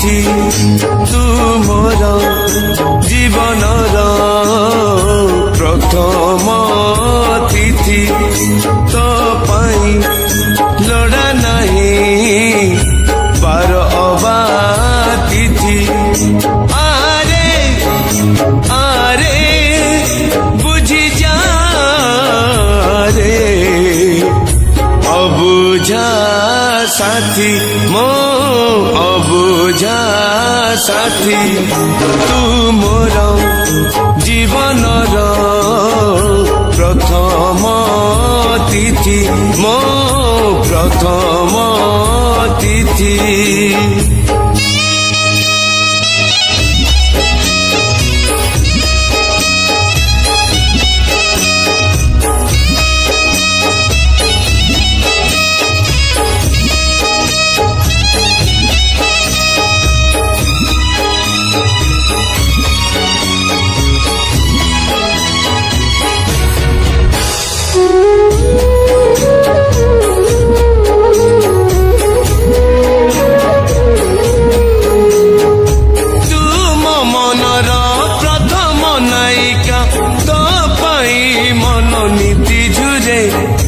ତିଥି ତୁ ମୋର ଜୀବନର ପ୍ରଥମ ତିଥି ତୋ ପାଇଁ ଲୋଡ଼ା ନାହିଁ ବାର ଅବା ତିଥି ଆରେ ଆରେ ବୁଝି ଯା রে অবুঝা সাথী মো অবুঝা সাথী তু মোর জীবনর প্রথম তিথি মো প্রথম তিথি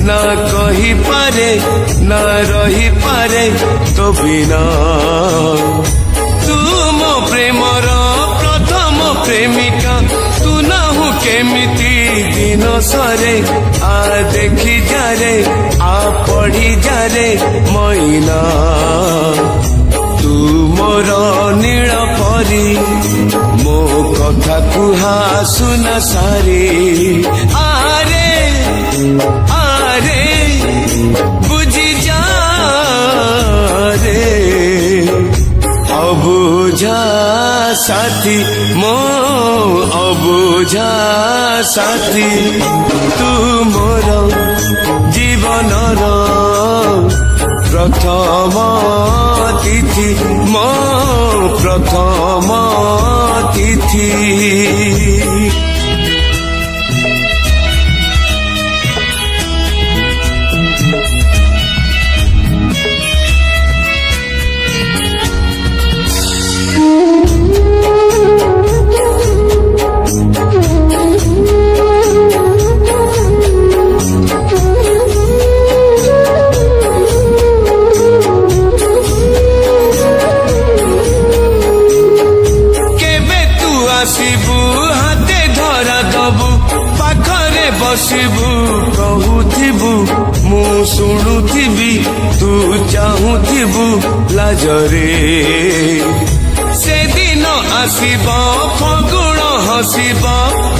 না কহি পারে না রহি পারে তো বিনা তু মো প্রেমর প্রথম প্রেমিকা তু নাহু কেমিতি দিন সরে আ দেখি যারে আ পড়ি যারে মইনা তু মোর নীଳ পরি ମୋ କଥାକୁ ଶୁନା ସାରି ଆରେ আরে বুঝি যা রে অবুঝা সাথী মো অবুঝা সাথী তু মোর জীবনর প্রথম তিথি মো প্রথম তিথি আসিবু হাতে ধরা দবু পাখরে বসিবু কহুথিবু মু শুণুথিবি তু চাহুথিবু লাজরে সেদিন আসিব ফগুণ হসিব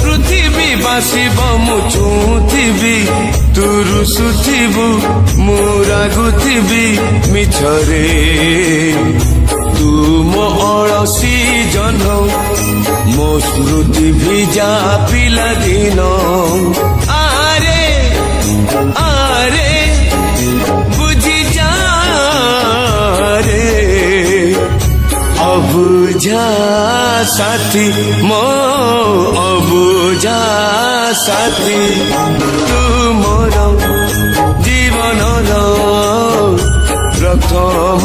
পৃথিবী বাসিব মু ছুঁথিবি তু রুষুথিবু মু রাগুথিবি মিছরে তু মো অଳସୀ ଜହ୍ନ ମୋ ସ୍ମୃତି ଭିଜା ପିଲାଦିନ ଆରେ ଆରେ ବୁଝି ଯା রে অবুঝা সাথী মো অবুঝা সাথী তু মোর জীবনর প্রথম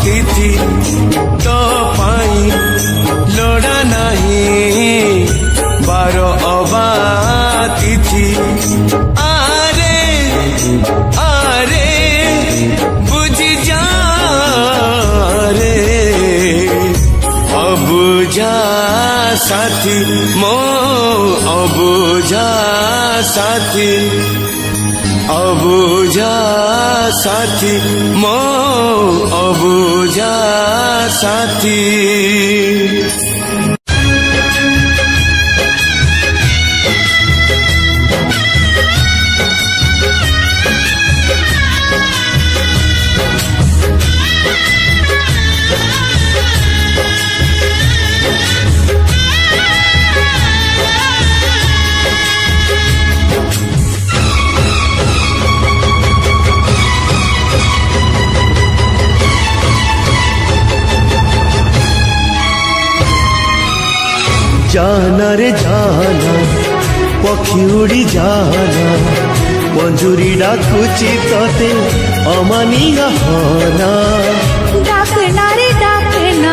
তিথি তো পাই লোড়া নাহি বার অবা তিথি আরে আরে বুঝি যা রে অবুঝা সাথী মো অবুঝা সাথী অবুঝা সাথী মো অবুঝা সাথী जाना रे जाना पक्षी उड़ी जाना पंजुरी डाकुची तोते अमानिया होना डाकना रे डाकना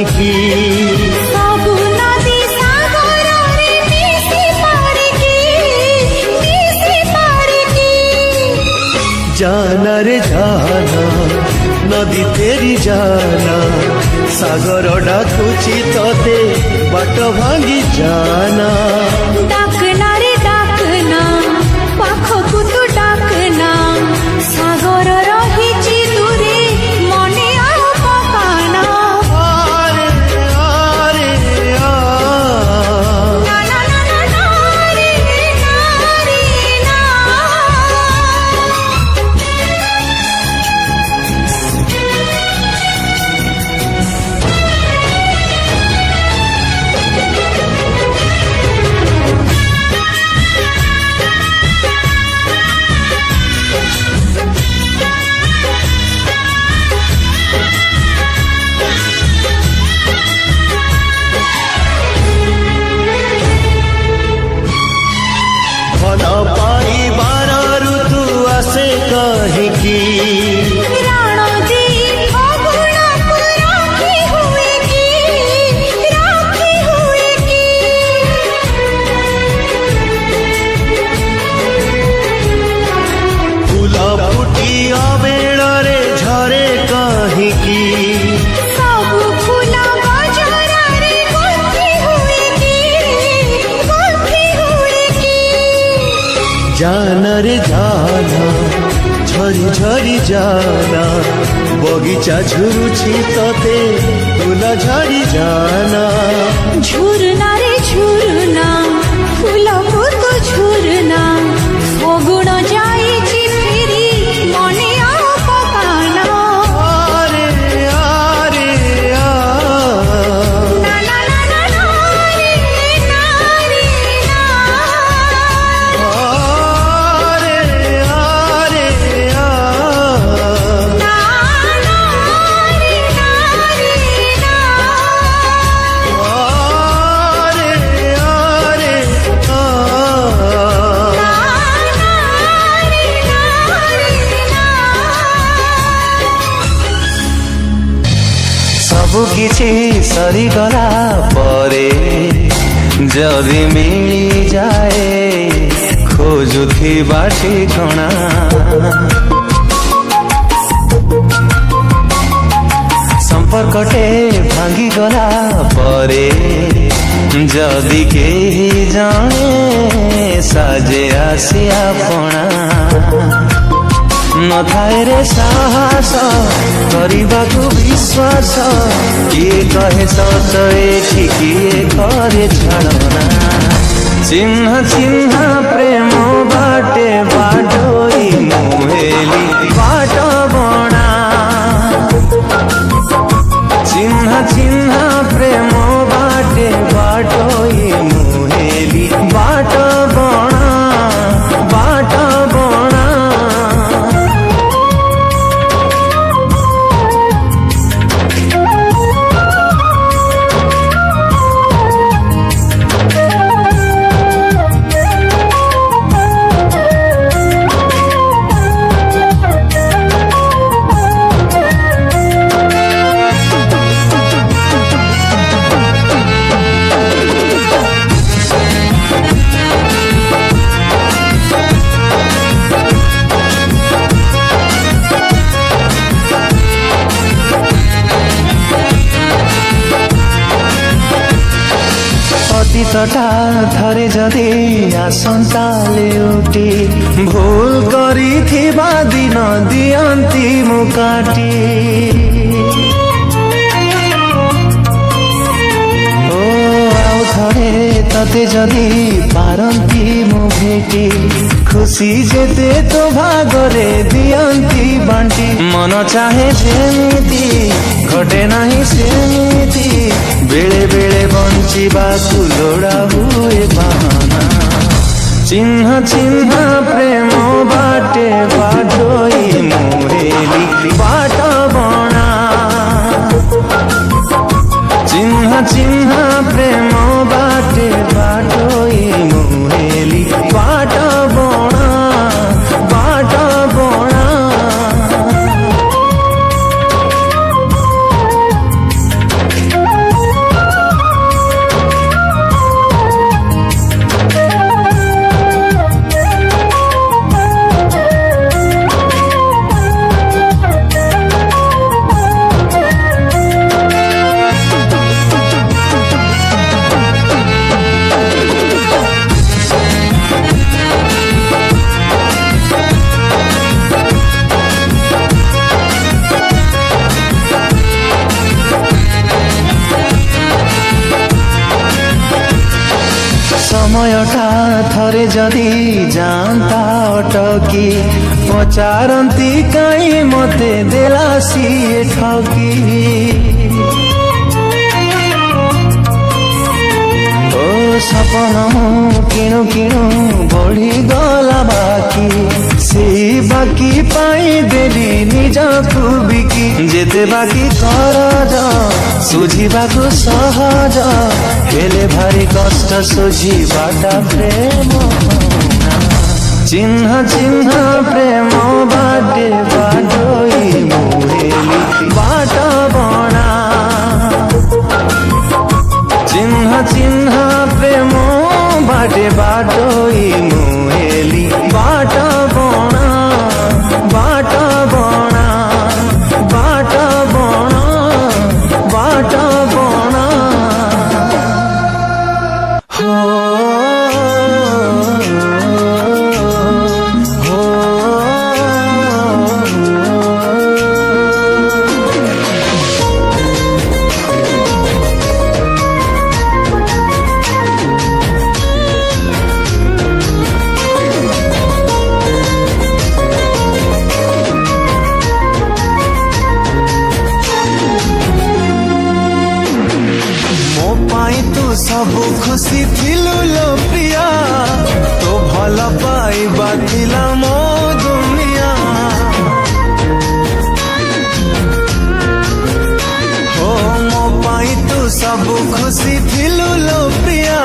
କାହିଁକି ସବୁ ନଦୀ ସାଗରରେ ମିଶି ପାରିକି जाना रे जाना नदी तेरी जाना सागर डाकुची तोते बाट भांगी जाना डाकना रे डाकना पाखकु तू डाकना सागर रहिची दूरे मने आउ पकाना आरे आरे आ ना ना ना ना ना रे ना रे ना फल पाइबार ऋतु आसे काहिँकी राण दी अगुणा को राखी हुए की फूल फुटी अबेଳରେ झरे काहिँकी सब फूल गजरारे गुंथी हुए की जाना रे जाना झरी झरी जाना बगीचा झुरुछि तते फूल झरी जाना झुरना रे झुरना फूल तो झुरना सगुण जाइछि फेरी मने आउ पकाना आरे आरे आ ना ना ना ना ना रे ना रे ना आरे आरे आ ना ना रे ना रे ना आरे आरे आ ସବୁ କିଛି ସରିଗଲା ପରେ ଯଦି ମିଳିଯାଏ ଖୋଜୁଥିବା ଠିକଣା ସମ୍ପର୍କଟେ ଭାଙ୍ଗିଗଲା ପରେ ଯଦି କେହି ଜଣେ ସାଜେ ଆସି ଆପଣା ନଥାଏ ରେ ସାହସ କରିବାକୁ ବିଶ୍ୱାସ କିଏ କହେ ସତ ଏଠି କିଏ କରେ ଛଳନା ଚିହ୍ନ ଚିହ୍ନ ପ୍ରେମ ବାଟେ ବାଟୋଇ ମୁହେଲି ବାଟ ବଣା ଚିହ୍ନ ଚିହ୍ନ ପ୍ରେମ ବାଟେ ବାଟୋଇ ମୁହେଲି ବାଟ ବଣା ବାଟ ବଣା ଅତୀତଟା ଥରେ ଯଦି ଆସନ୍ତା ଲେଉଟି ଭୁଲ କରିଥିବା ଦିନ ଦିଅନ୍ତି ମୁଁ କାଟି ଓ ଆଉ ଥରେ ତତେ ଯଦି ପାରନ୍ତି ମୁଁ ଭେଟି ଖୁସି ଯେତେ ତୋ ଭାଗରେ ଦିଅନ୍ତି ବାଣ୍ଟି ମନ ଚାହେଁ ଯେମିତି ଘଟେ ନାହିଁ ସେମିତି ବେଳେ ବେଳେ ବଞ୍ଚିବାକୁ ଲୋଡ଼ା ହୁଏ ବାହାନା ଚିହ୍ନ ଚିହ୍ନ ପ୍ରେମ ବାଟେ ବାଟୋଇ ମୁହେଲି ବାଟ ବଣା ଚିହ୍ନ ଚିହ୍ନ ପ୍ରେମ ବାଟେ ବାଟୋଇ ମୁହେଲି ବାଟ ବଣା ବାଟ ବଣା ସମୟଟା ଥରେ ଯଦି ଯାଆନ୍ତା ଅଟକି ପଚାରନ୍ତି କାହିଁ ମତେ ଦେଲା ସିଏ ଠକି ଓ ସପନ କିଣୁ କିଣୁ ବଢିଗଲା ବାକି ସେଇ ବାକି ପାଇଁ ଦେଲି ନିଜକୁ ବିକି ଯେତେ ବାକି କରଜ ସୁଝିବାକୁ ସହଜ ହେଲେ ଭାରି କଷ୍ଟ ସୁଝିବାଟା ପ୍ରେମ ଚିହ୍ନ ଚିହ୍ନ ପ୍ରେମ ବାଟେ ବାଟୋଇ ମୁହେଲି ବାଟ ବଣା चिन्ह चिन्ह प्रेम बाटे बाटोई मुहेली बाट बणा बाट बणा बाट बणा बाट बणा हो सबु खुशी थिलु लो प्रिया तो भल पाइबा थिला मो दुनिया हो मो पाई तू सबु खुशी थिलु लो प्रिया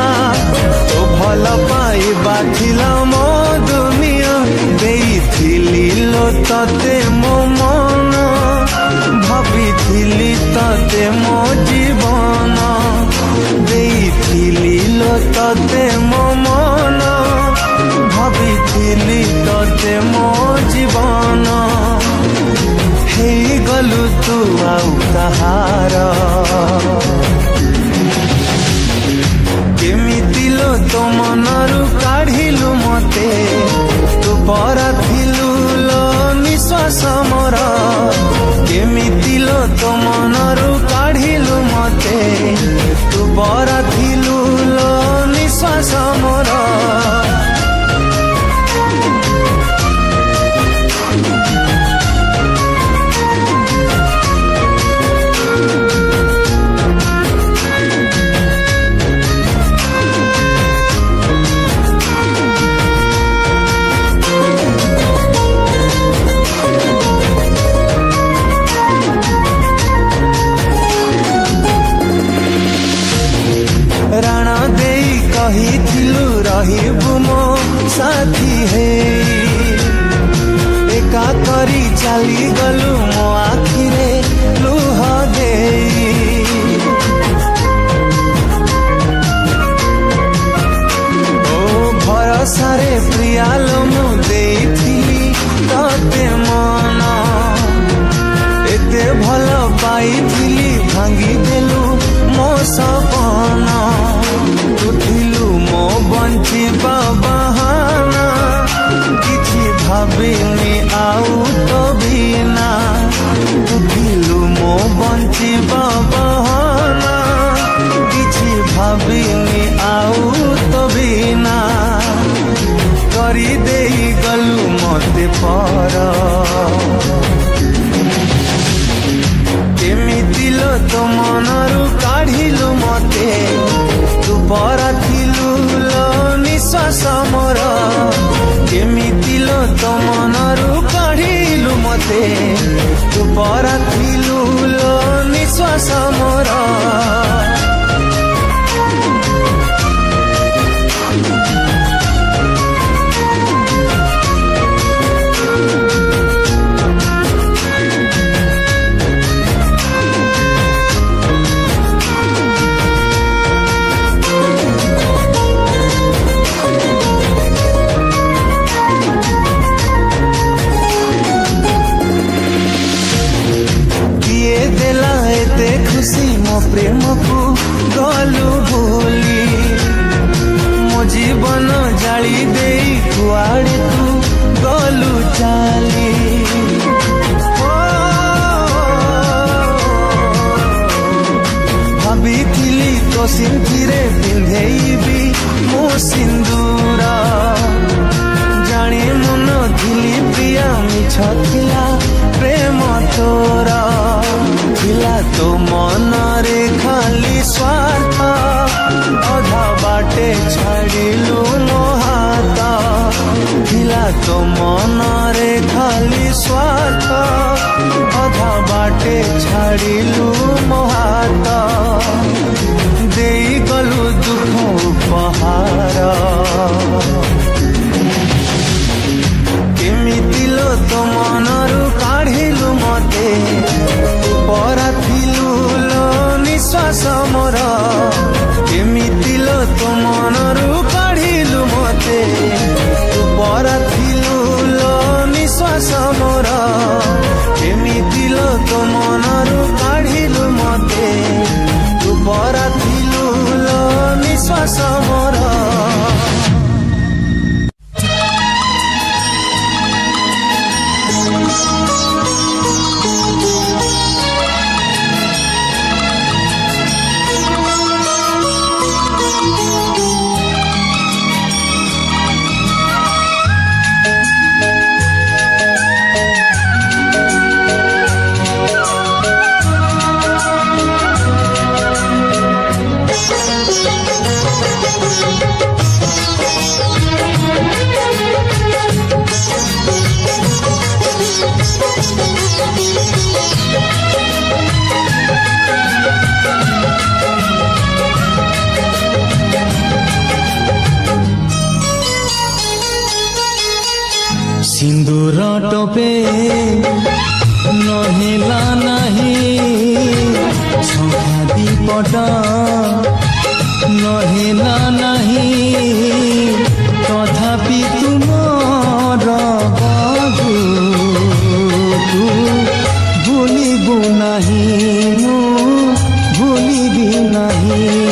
तो भल पाइबा थिला मो दुनिया देइथिली लो तते मो मन भाबिथिली तते मो जीवन देइथिली लो तते मो मन भाबिथिली तते मो जीवन हेई गलु तू आउ कहार केमिति लो तो मनरु काढिलु मते तू परा थिलु लो निश्वास मोर केमिति लो तो मनरु काढिलु मते तू परा थिलु लो निश्वास मोर राणा देई कहिथिलु रहिबु मो साथी हे एका करी चली गलु मो आखिरे लुह देई ओ भरोसा रे प्रिया लो मु देइथिली तते मन एते भल पाइथिली भांगी देलु मो सपना उठिलु मो बंचिबा बहाना किछि भाबिनी आउ तो बिना उठिलु मो बंचिबा बहाना किछि भाबिनी आउ तो बिना करी देई गलु मते पर केमिति लो तो मनरु काढिलु मते तू परा थिलु लो निश्वास मोर केमिति लो तो मनरु काढिलु मते तू परा थिलु लो निश्वास मोर खुशी मो प्रेम को गलु भूली मो जीवन जाली दे कुआड़े तू गलु चाली भाभी थिली तो सिंथिरे पिंधेबी मो सिंदूर जाने मन थिली प्रिया मिछ थिला प्रेम तोर थिला तो मन रे खाली स्वार्थ अधा बाटे छाड़िलु मो हाथ थिला तो मन रे खाली स्वार्थ अधा बाटे छाड़िलु मो हाथ देई गलु दुख उपहार केमिति लो तो मनरु काढ़िलु मते परा थिलु लो निश्वास मोर केमिति लो तो मनरु काढ़िलु मते परा थिलु लो निश्वास मोर केमिति लो तो मनरु काढ़िलु मते परा थिलु लो निश्वास मोर सिंदूर टोपे नहेला नहीं शोभा दीपट नहेला नहीं तथापि तुमर बाबू भूलिबु नहीं भूलिबी नहीं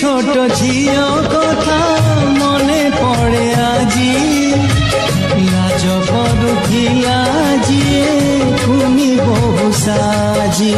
छोट झियो कथा मने पड़े आजी लाज पड़ुथिला जिए कुनी बहु साजी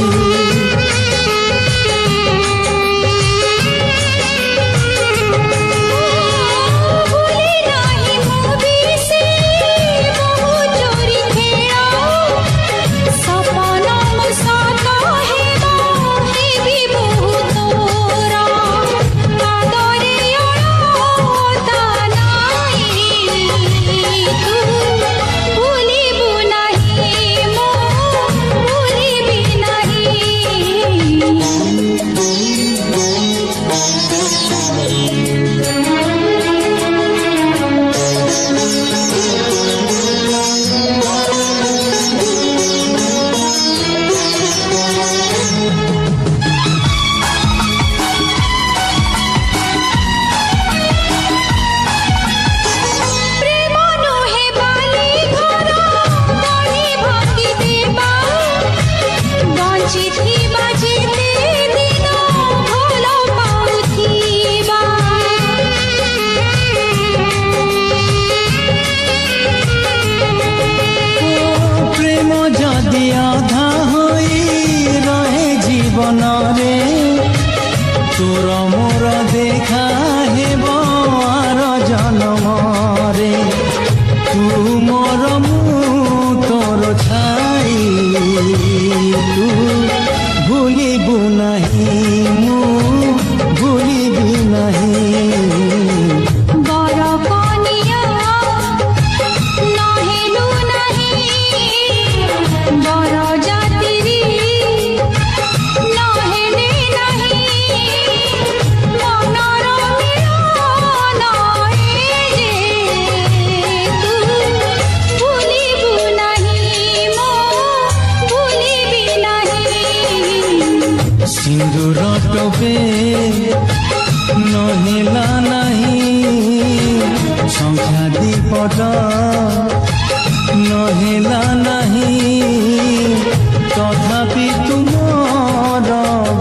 पे नहिला नहीं संख्या दीपट नहिला नहीं तथापि तुमर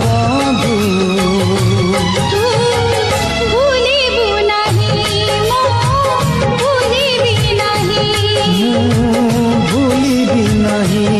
बधू भूलिबु नहीं मो भूलिबि नहीं भूलिबि नहीं